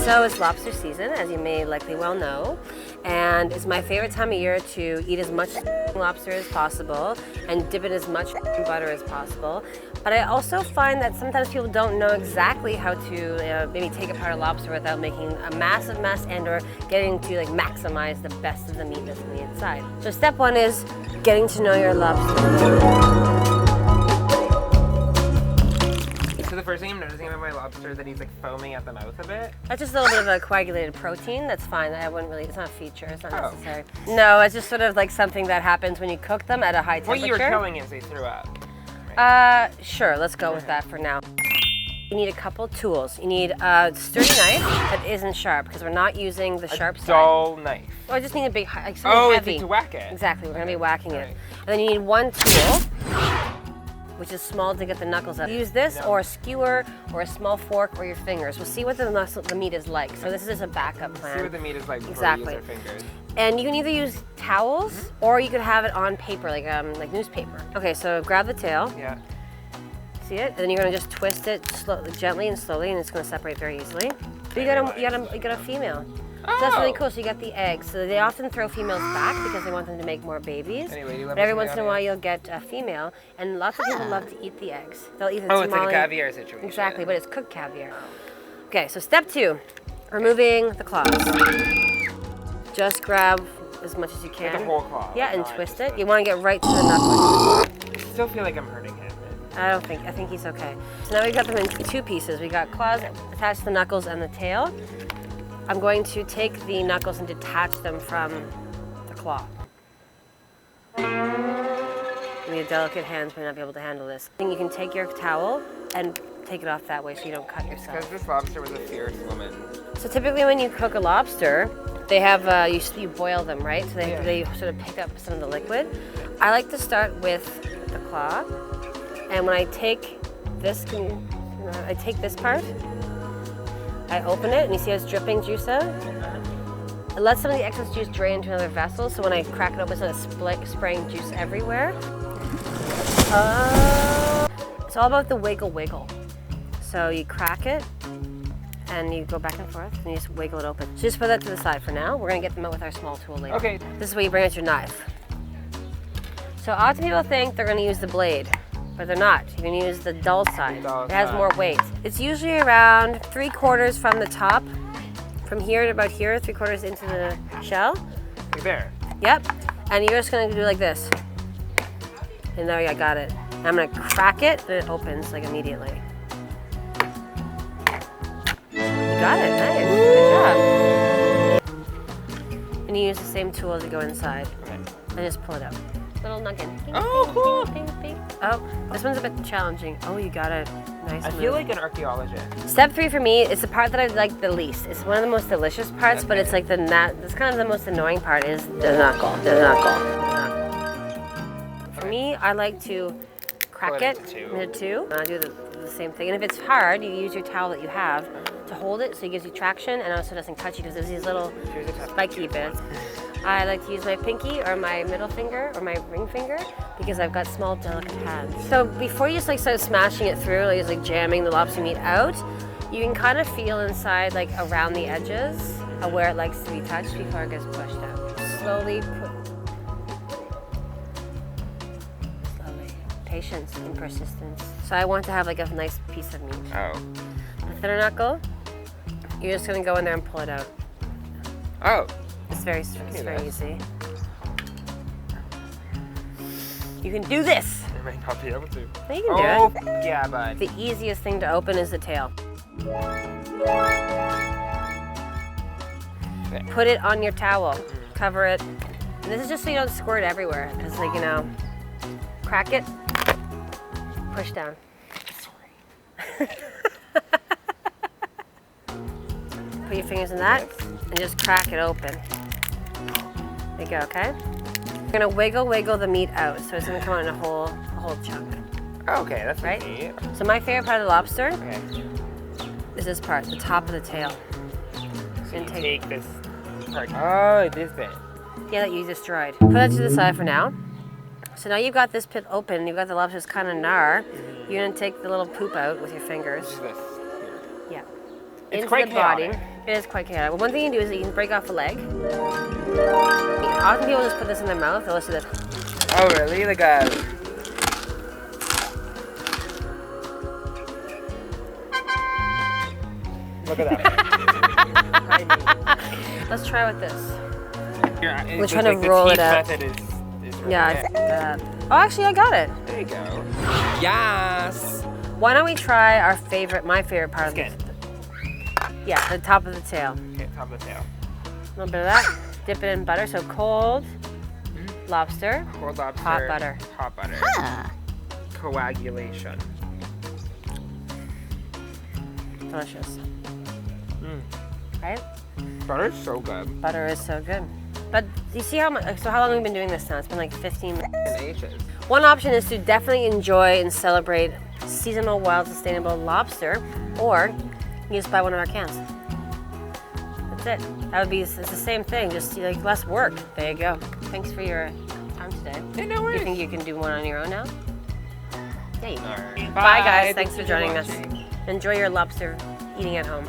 So it's lobster season, as you may likely well know, and it's my favorite time of year to eat as much lobster as possible and dip in as much butter as possible. But I also find that sometimes people don't know exactly how to maybe take apart a lobster without making a massive mess and or getting to like maximize the best of the meat that's on the inside. So step one is getting to know your lobster. So the first thing I'm noticing about my lobster is that he's like foaming at the mouth a bit. That's just a little bit of a coagulated protein. That's fine. I wouldn't really, it's not a feature. It's not necessary. No, it's just sort of like something that happens when you cook them at a high temperature. Well, you were killing it so you threw up. Sure, let's go with that for now. You need a couple tools. You need a sturdy knife that isn't sharp because we're not using the sharp side. Dull knife. Oh, I just need a big, like something heavy. It's to whack it. Exactly, we're gonna be whacking it. And then you need one tool, which is small to get the knuckles out. Use this or a skewer or a small fork or your fingers. We'll see what the meat is like. So this is just a backup plan. See what the meat is like before we use our fingers. And you can either use towels or you could have it on paper, like newspaper. Okay, so grab the tail. Yeah. See it? And then you're gonna just twist it slowly, gently and slowly, and it's gonna separate very easily. But you got a female. So that's really cool. So you got the eggs. So they often throw females back because they want them to make more babies. Anyway, but every once in a while you'll get a female, and lots of people love to eat the eggs. They'll eat the it's like a caviar situation. Exactly, but it's cooked caviar. Okay, so step two, removing the claws. Just grab as much as you can. Like the whole claw. Yeah, and twist it. You want to get right to the knuckles. I still feel like I'm hurting him. I think he's okay. So now we've got them in two pieces. We got claws attached to the knuckles and the tail. I'm going to take the knuckles and detach them from the claw. You need delicate hands, may not be able to handle this. You can take your towel and take it off that way so you don't cut yourself. Because this lobster was a fierce woman. So typically when you cook a lobster, they have, you boil them, right? So they sort of pick up some of the liquid. I like to start with the claw. And when I take this, I take this part, I open it, and you see it's dripping juice out? It lets some of the excess juice drain into another vessel, so when I crack it open, it's not spraying juice everywhere. It's all about the wiggle. So you crack it, and you go back and forth, and you just wiggle it open. So just put that to the side for now. We're gonna get them out with our small tool later. Okay. This is where you bring out your knife. So often people think they're gonna use the blade, but they're not. You can use the dull side. It has more weight. It's usually around 3/4 from the top, from here to about here, 3/4 into the shell. Like there? Yep. And you're just gonna do like this. And there, I got it. And I'm gonna crack it, and it opens like immediately. You got it, nice, good job. And you use the same tool as you go inside. Okay. And just pull it out. Little nugget. Bing, Oh, cool. Bing, bing, bing. Oh, this one's a bit challenging. Oh, you got it. Nice. I feel like an archaeologist. Step 3 for me is the part that I like the least. It's one of the most delicious parts, but it's like it's kind of the most annoying part is the knuckle. For me, I like to crack it into two. And I do the same thing. And if it's hard, you use your towel that you have to hold it so it gives you traction and also doesn't cut you because there's these little spiky bits. I like to use my pinky or my middle finger or my ring finger because I've got small, delicate hands. So before you just start smashing it through, like jamming the lobster meat out, you can kind of feel inside, like around the edges, of where it likes to be touched before it gets pushed out. Slowly. Patience and persistence. So I want to have like a nice piece of meat. Oh. The thinner knuckle, you're just gonna go in there and pull it out. Oh. It's very easy. You can do this! I might not be able to. No, you can do it. Yeah, bud. The easiest thing to open is the tail. Okay. Put it on your towel. Cover it. And this is just so you don't squirt everywhere. Because crack it, push down. Sorry. Put your fingers in that and just crack it open. There you go, okay? You're gonna wiggle the meat out, so it's gonna come out in a whole chunk. Okay, that's right. Neat. So my favorite part of the lobster is this part, the top of the tail. So you take this part. Oh, this bit. Yeah, that you destroyed. Put that to the side for now. So now you've got this pit open, you've got the lobster's kind of gnar. You're gonna take the little poop out with your fingers. This. Yeah. into quite the body. chaotic. It is quite chaotic. Well, one thing you can do is you can break off a leg. Often people just put this in their mouth. They'll just do this. Oh, really? Like a... Look at that. Let's try with this. We're trying to roll it up. Method is really Yeah. good. Oh, actually, I got it. There you go. Yes. Why don't we try our favorite, my favorite part Skin. of this? Yeah, the top of the tail. Okay, top of the tail. A little bit of that. Dip it in butter. So cold lobster. Cold lobster. Hot butter. Hot butter. Coagulation. Delicious. Right? Butter's so good. Butter is so good. But you see how much? So how long have we been doing this now? It's been like 15 minutes. And ages. One option is to definitely enjoy and celebrate seasonal, wild, sustainable lobster, or you just buy one of our cans. That's it. That would be, it's the same thing, just like less work. There you go. Thanks for your time today. Hey, no You worries. think you can do one on your own now? Yeah, you can. All right. Bye guys, thanks Thanks for joining us. watching. Enjoy your lobster eating at home.